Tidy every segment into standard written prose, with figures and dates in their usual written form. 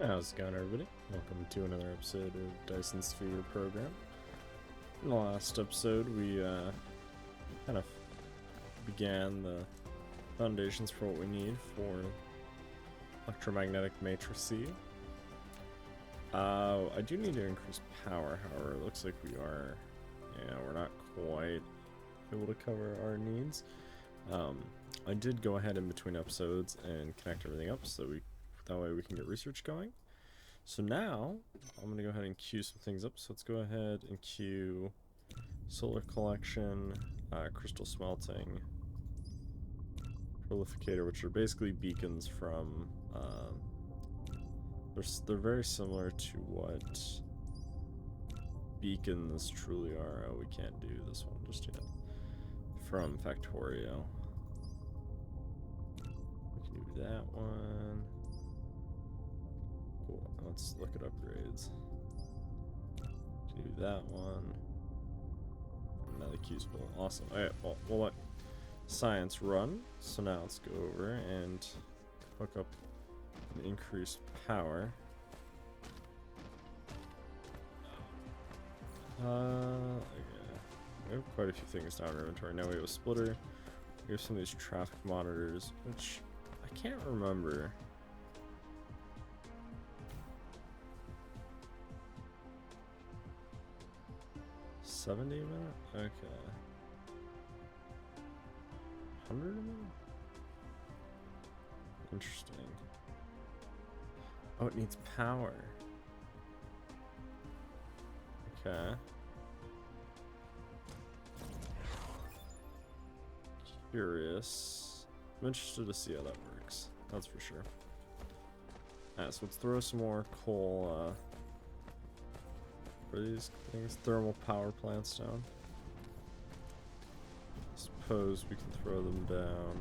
How's it going, everybody? Welcome to another episode of Dyson Sphere Program. In the last episode, we kind of began the foundations for what we need for electromagnetic matrix C. I do need to increase power, however. It looks like we're not quite able to cover our needs. I did go ahead in between episodes and connect everything up so that way we can get research going. So now I'm going to go ahead and queue some things up. So let's go ahead and queue solar collection, crystal smelting, prolificator, which are basically beacons from they're very similar to what beacons truly are. Oh, we can't do this one just yet. From Factorio. We can do that one. Cool. Let's look at upgrades. We can do that one. Another queue's full. Awesome. Alright, well, we'll let science run. So now let's go over and hook up an increased power. Yeah. We have quite a few things down in our inventory. Now we have a splitter. We have some of these traffic monitors, which I can't remember. $70 a minute? Okay. 100 a minute? Interesting. Oh, it needs power. Okay. Curious. I'm interested to see how that works. That's for sure. Alright, so let's throw some more coal, for these things, thermal power plants down. Suppose we can throw them down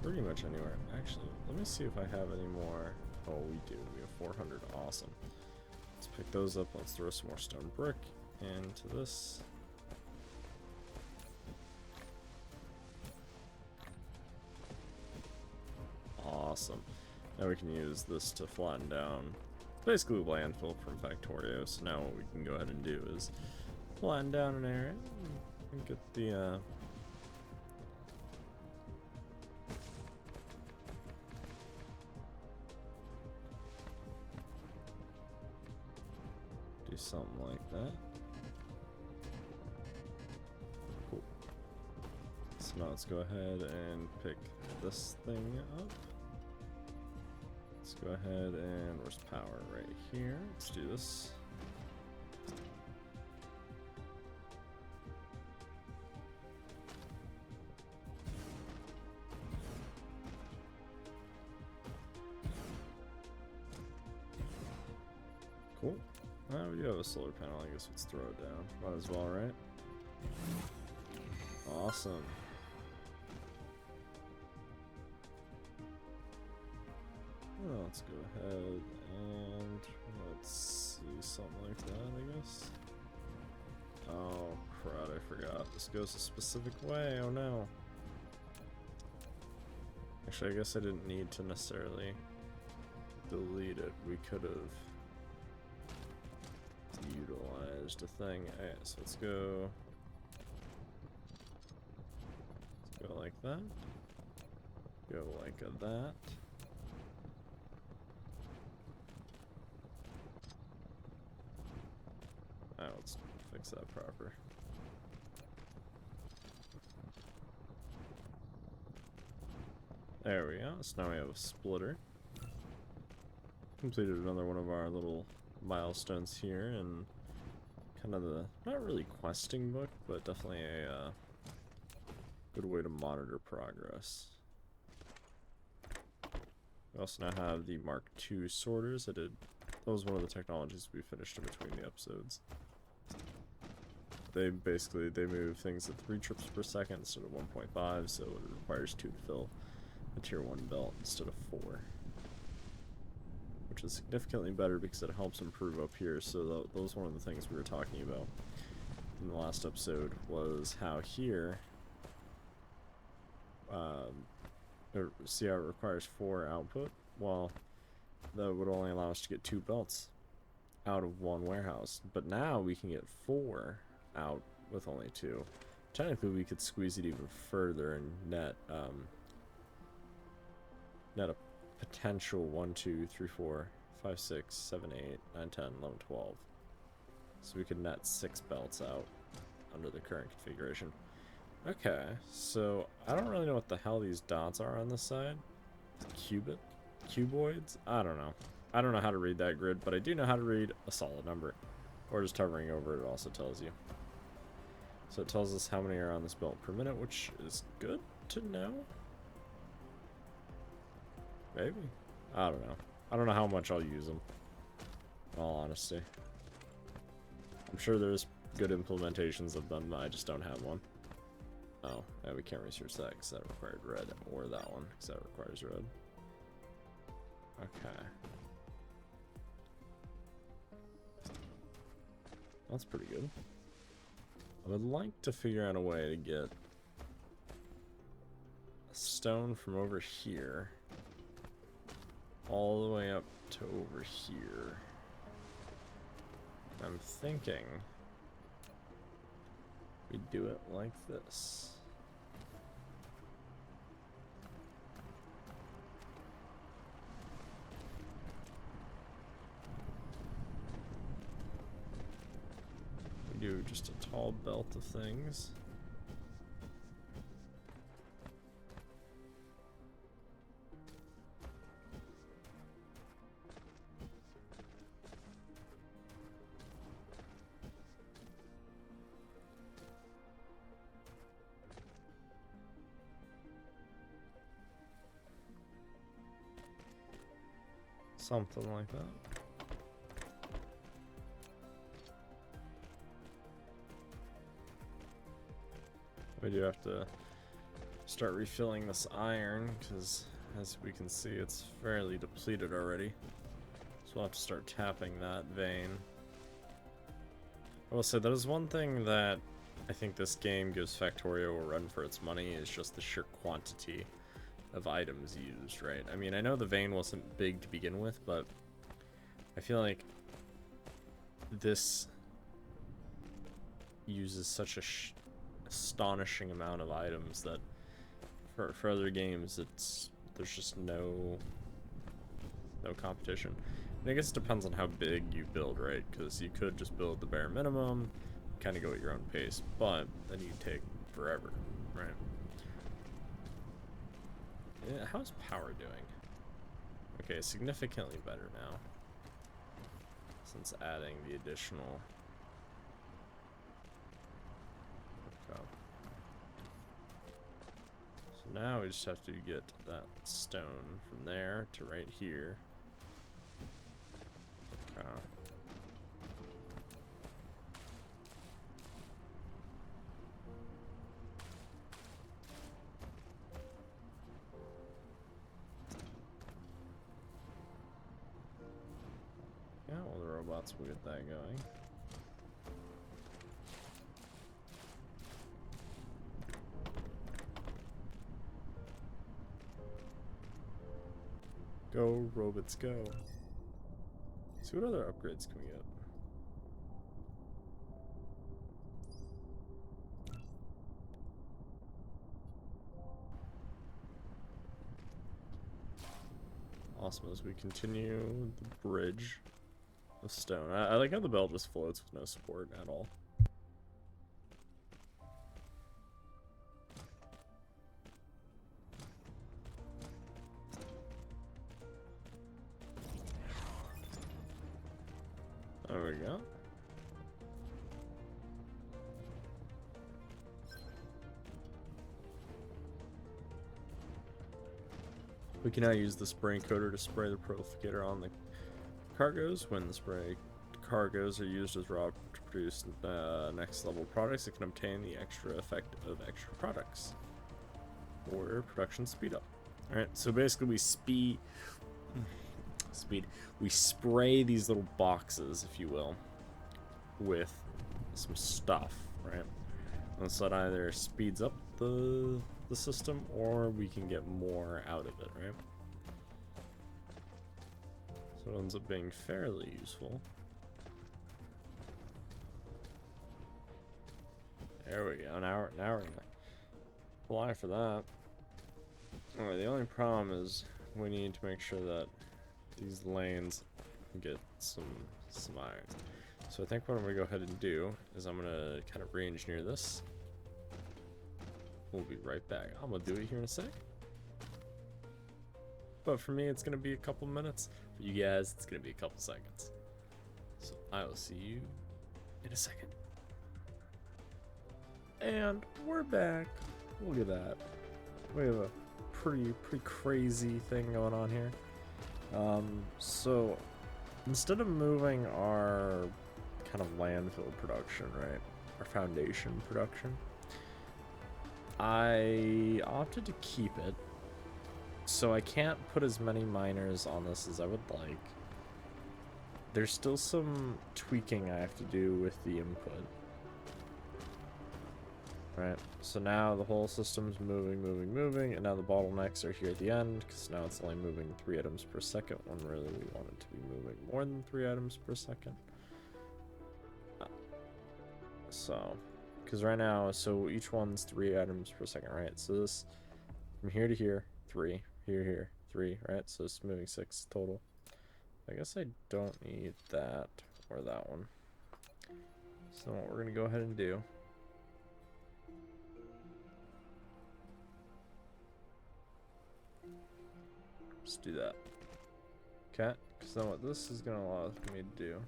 pretty much anywhere. Actually, let me see if I have any more. Oh, we do. We have 400. Awesome. Let's pick those up. Let's throw some more stone brick into this. Awesome. Now we can use this to flatten down basically landfill from Factorio. So now what we can go ahead and do is flatten down an area and get the do something like that. Cool. So now let's go ahead and pick this thing up. Let's go ahead and where's power? Right here. Let's do this. Cool. We do have a solar panel. I guess let's throw it down. Might as well, right? Awesome. Well, let's go ahead and let's see something like that, I guess. Oh, crud, I forgot. This goes a specific way. Oh no. Actually, I guess I didn't need to necessarily delete it. We could have utilized a thing. Alright, so let's go. Let's go like that. Go like that. Alright, let's fix that proper. There we go. So now we have a splitter. Completed another one of our little milestones here, and kind of the, not really questing book, but definitely a good way to monitor progress. We also now have the Mark II sorters. That was one of the technologies we finished in between the episodes. They move things at 3 trips per second instead of 1.5, so it requires 2 to fill a tier 1 belt instead of 4. Which is significantly better because it helps improve up here. So that was one of the things we were talking about in the last episode, was how here, see how it requires 4 output? Well, that would only allow us to get 2 belts out of 1 warehouse. But now we can get 4 out with only 2. Technically, we could squeeze it even further and net a potential 1, 2, 3, 4, 5, 6, 7, 8, 9, 10, 11, 12. So we could net 6 belts out under the current configuration. Okay, so I don't really know what the hell these dots are on this side. Cuboids? I don't know. I don't know how to read that grid, but I do know how to read a solid number. Or just hovering over it also tells you. So it tells us how many are on this belt per minute, which is good to know. Maybe. I don't know. I don't know how much I'll use them, in all honesty. I'm sure there's good implementations of them, I just don't have one. Oh, yeah, we can't research that because that required red, or that one because that requires red. Okay. That's pretty good. I would like to figure out a way to get a stone from over here all the way up to over here. I'm thinking we do it like this. We do just a tall belt of things. Something like that. We do have to start refilling this iron because, as we can see, it's fairly depleted already. So we'll have to start tapping that vein. I will say that is one thing that I think this game gives Factorio a run for its money, is just the sheer quantity of items used, right? I mean, I know the vein wasn't big to begin with, but I feel like this uses such a astonishing amount of items that for other games there's just no competition. And I guess it depends on how big you build, right? Because you could just build the bare minimum, kind of go at your own pace, but then you take forever, right? Yeah, how's power doing? Okay, significantly better now, since adding the additional. Okay. So now we just have to get that stone from there to right here. Okay. Yeah, well, the robots will get that going. Go, robots, go. See, what other upgrades can we get? Awesome, as we continue the bridge of stone. I like how the belt just floats with no support at all. There we go. We can now use the spray coater to spray the prolificator on the cargoes. When the spray cargoes are used as raw to produce next level products, it can obtain the extra effect of extra products or production speed up. Alright, so basically we spray these little boxes, if you will, with some stuff, right? And so that either speeds up the system, or we can get more out of it, right? So it ends up being fairly useful. There we go. Now we're gonna apply for that. Alright, the only problem is we need to make sure that these lanes get some iron. So I think what I'm gonna go ahead and do is I'm gonna kind of re-engineer this. We'll be right back. I'm gonna do it here in a sec. But for me, it's gonna be a couple minutes. For you guys, it's gonna be a couple seconds. So I will see you in a second. And we're back. Look at that. We have a pretty crazy thing going on here. So instead of moving our kind of landfill production, right, our foundation production, I opted to keep it. So I can't put as many miners on this as I would like. There's still some tweaking I have to do with the input. Right, so now the whole system's moving, and now the bottlenecks are here at the end, because now it's only moving 3 items per second, when really we want it to be moving more than 3 items per second. So, because right now, so each one's 3 items per second, right? So this, from here to here, 3, here, 3, right? So it's moving 6 total. I guess I don't need that, or that one. So what we're going to go ahead and do, just do that. Okay, because then what this is going to allow me to do,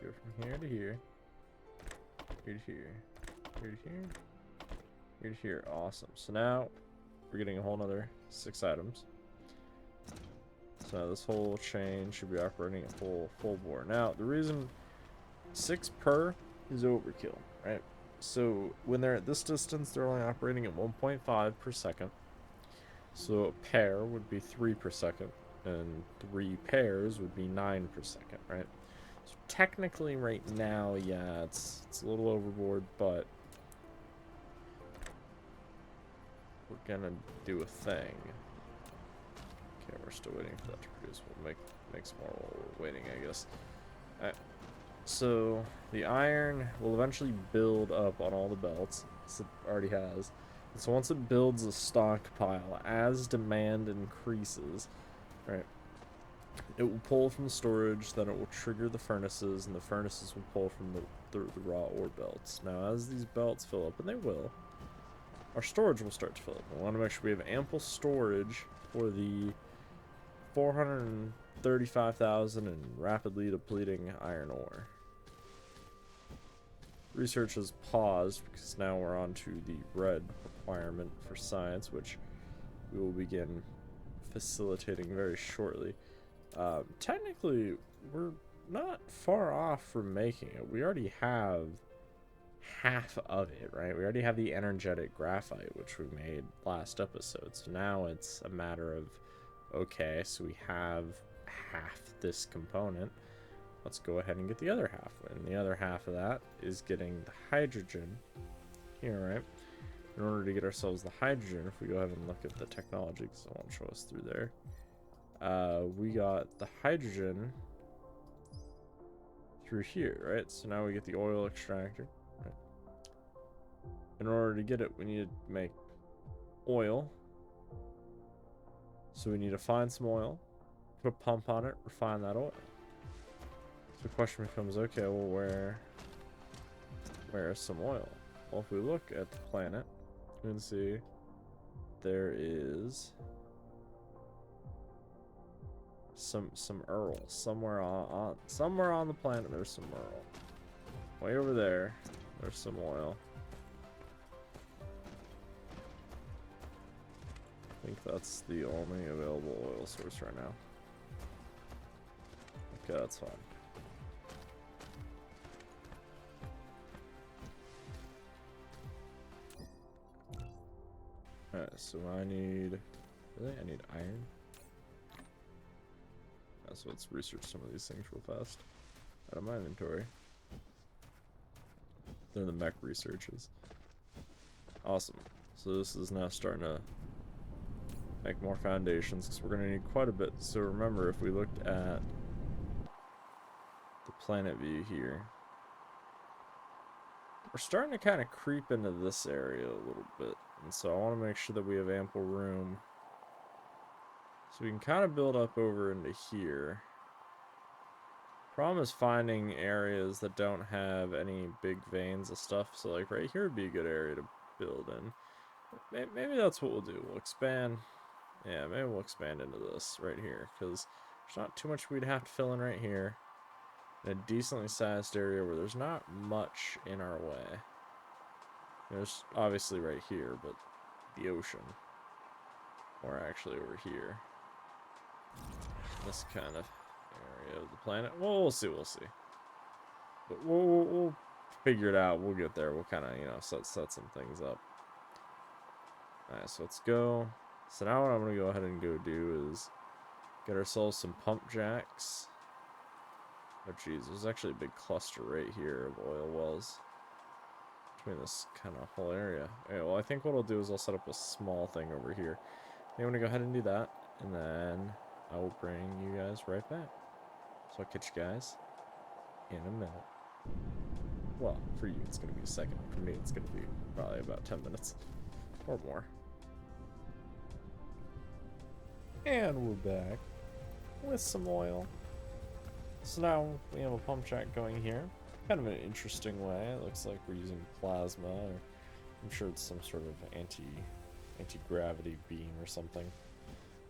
go from here to here, here to here, here to here, here to here. Awesome. So now we're getting a whole nother 6 items. So now this whole chain should be operating at full bore. Now the reason 6 per is overkill, right? So when they're at this distance, they're only operating at 1.5 per second. So a pair would be 3 per second, and 3 pairs would be 9 per second, right? So technically right now, yeah, it's a little overboard, but we're gonna do a thing. Okay, we're still waiting for that to produce. We'll make some more while we're waiting, I guess. Alright. So the iron will eventually build up on all the belts, as it already has. And so once it builds a stockpile, as demand increases, right, it will pull from the storage, then it will trigger the furnaces, and the furnaces will pull from the raw ore belts. Now, as these belts fill up, and they will, our storage will start to fill up. We want to make sure we have ample storage for the 435,000 and rapidly depleting iron ore. Research has paused because now we're on to the red requirement for science, which we will begin facilitating very shortly. Technically, we're not far off from making it. We already have half of it, right? We already have the energetic graphite, which we made last episode. So now it's a matter of, okay, so we have half this component. Let's go ahead and get the other half. And the other half of that is getting the hydrogen here, right? In order to get ourselves the hydrogen, if we go ahead and look at the technology, because it won't show us through there, we got the hydrogen through here, right? So now we get the oil extractor, right? In order to get it, we need to make oil. So we need to find some oil, put a pump on it, refine that oil. So the question becomes, okay, well, where is some oil? Well, if we look at the planet, you can see there is some Earl somewhere on the planet. There's some Earl. Way over there, there's some oil. I think that's the only available oil source right now. Okay, that's fine. Alright, so I need iron. So let's research some of these things real fast. Out of my inventory. They're the mech researches. Awesome. So this is now starting to make more foundations because we're going to need quite a bit. So remember, if we looked at the planet view here, we're starting to kind of creep into this area a little bit. And so I want to make sure that we have ample room so we can kind of build up over into here. Problem is finding areas that don't have any big veins of stuff. So like right here would be a good area to build in. Maybe that's what we'll do. We'll expand. Yeah, maybe we'll expand into this right here, because there's not too much we'd have to fill in right here. In a decently sized area where there's not much in our way. There's obviously right here, but the ocean. Or actually over here. This kind of area of the planet. Well, we'll see, But we'll figure it out. We'll get there. We'll kind of, set some things up. Alright, so let's go. So now what I'm going to go ahead and go do is get ourselves some pump jacks. Oh geez, there's actually a big cluster right here of oil wells between this kind of whole area. Okay, well I think what I'll do is I'll set up a small thing over here. I'm going to go ahead and do that, and then I will bring you guys right back. So I'll catch you guys in a minute. Well, for you it's going to be a second. For me it's going to be probably about 10 minutes or more. And we're back with some oil. So now we have a pump jack going here. Kind of an interesting way. It looks like we're using plasma, or I'm sure it's some sort of anti-gravity beam or something.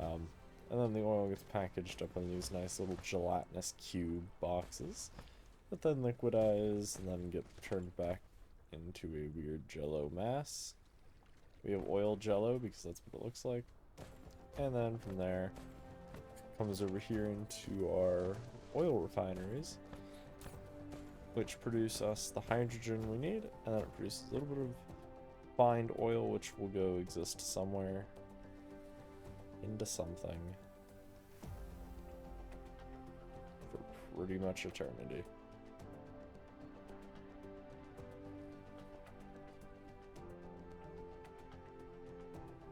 And then the oil gets packaged up in these nice little gelatinous cube boxes that then liquidize and then get turned back into a weird jello mass. We have oil jello because that's what it looks like. And then from there, comes over here into our oil refineries, which produce us the hydrogen we need, and then it produces a little bit of refined oil, which will go exist somewhere into something for pretty much eternity.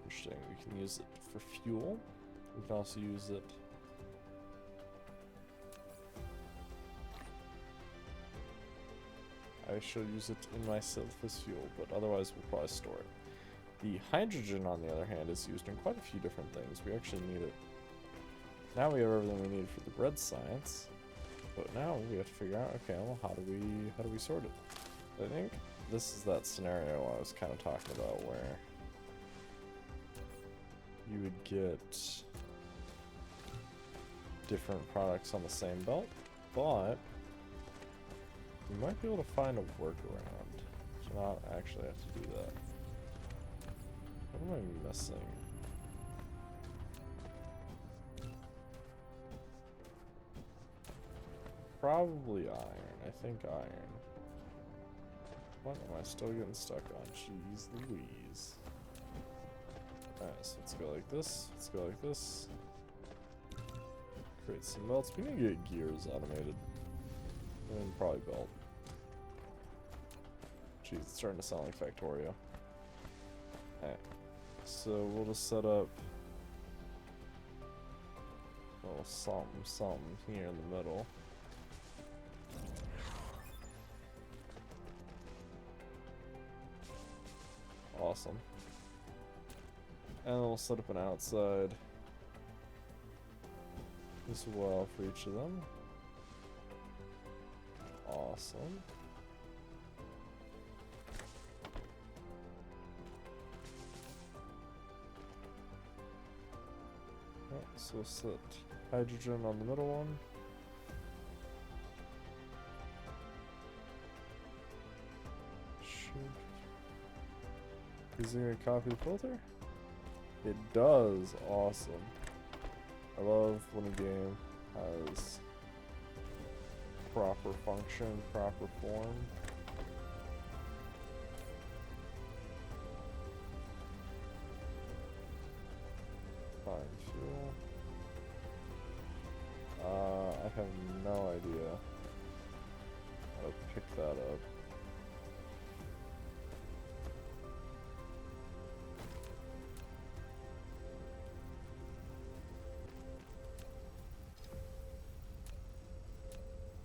Interesting. We can use it for fuel. We can also use it I shall use it in myself as fuel, but otherwise we'll probably store it. The hydrogen, on the other hand, is used in quite a few different things. We actually need it. Now we have everything we need for the bread science, but now we have to figure out, okay, well, how do we sort it? I think this is that scenario I was kind of talking about where you would get different products on the same belt, but you might be able to find a workaround to not actually have to do that. What am I missing? Probably iron. I think iron. What am I still getting stuck on? Jeez Louise. Alright, so let's go like this. Let's go like this. Create some belts. We need to get gears automated. And probably belt. Jeez, it's starting to sound like Factorio. Alright. So we'll just set up a little something here in the middle. Awesome. And then we'll set up an outside as well for each of them. Awesome. Right, so we'll set hydrogen on the middle one. Is it gonna copy the filter? It does. Awesome. I love when a game has proper function, proper form. Fine fuel. I have no idea how to pick that up.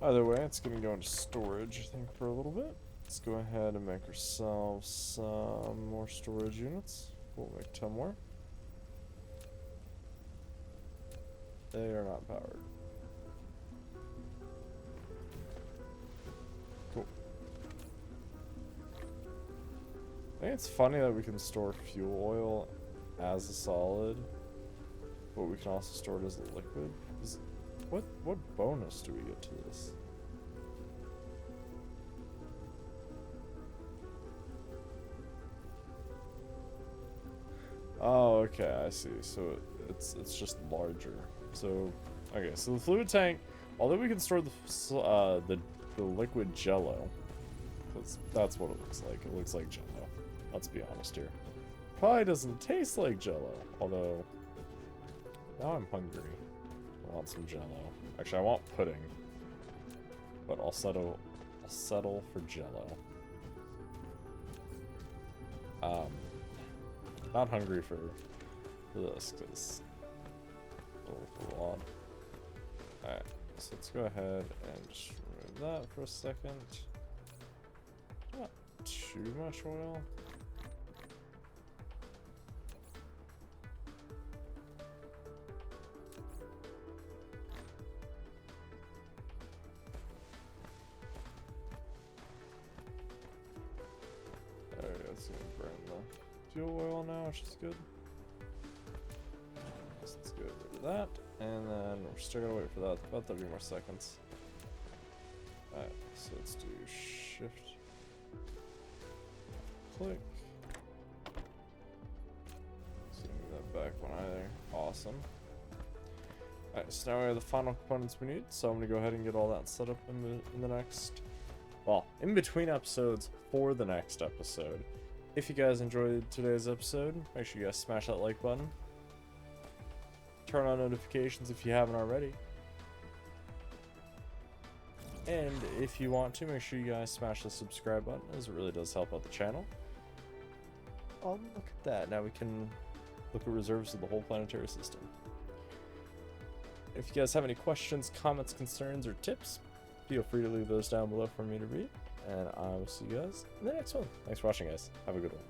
Either way, it's going to go into storage, I think, for a little bit. Let's go ahead and make ourselves some more storage units. We'll make 10 more. They are not powered. Cool. I think it's funny that we can store fuel oil as a solid, but we can also store it as a liquid. What bonus do we get to this? Oh, okay, I see. So it's just larger. So okay, so the fluid tank, although we can store the liquid Jello, that's what it looks like. It looks like Jello. Let's be honest here. Probably doesn't taste like Jello, although now I'm hungry. I want some Jello. Actually, I want pudding, but I'll settle for Jello. Not hungry for this because it'll full on. Alright, so let's go ahead and just remove that for a second. Not too much oil. There we go, it's gonna burn the fuel oil now, which is good. So let's get rid of that, and then we're still gonna wait for that, about 30 more seconds. Alright, so let's do shift, click. So move that back one either. Awesome. Alright, so now we have the final components we need, so I'm gonna go ahead and get all that set up in the next, well, in between episodes for the next episode. If you guys enjoyed today's episode, make sure you guys smash that like button. Turn on notifications if you haven't already. And if you want to, make sure you guys smash the subscribe button, as it really does help out the channel. Oh, look at that. Now we can look at reserves of the whole planetary system. If you guys have any questions, comments, concerns, or tips, feel free to leave those down below for me to read. And I will see you guys in the next one. Thanks for watching, guys. Have a good one.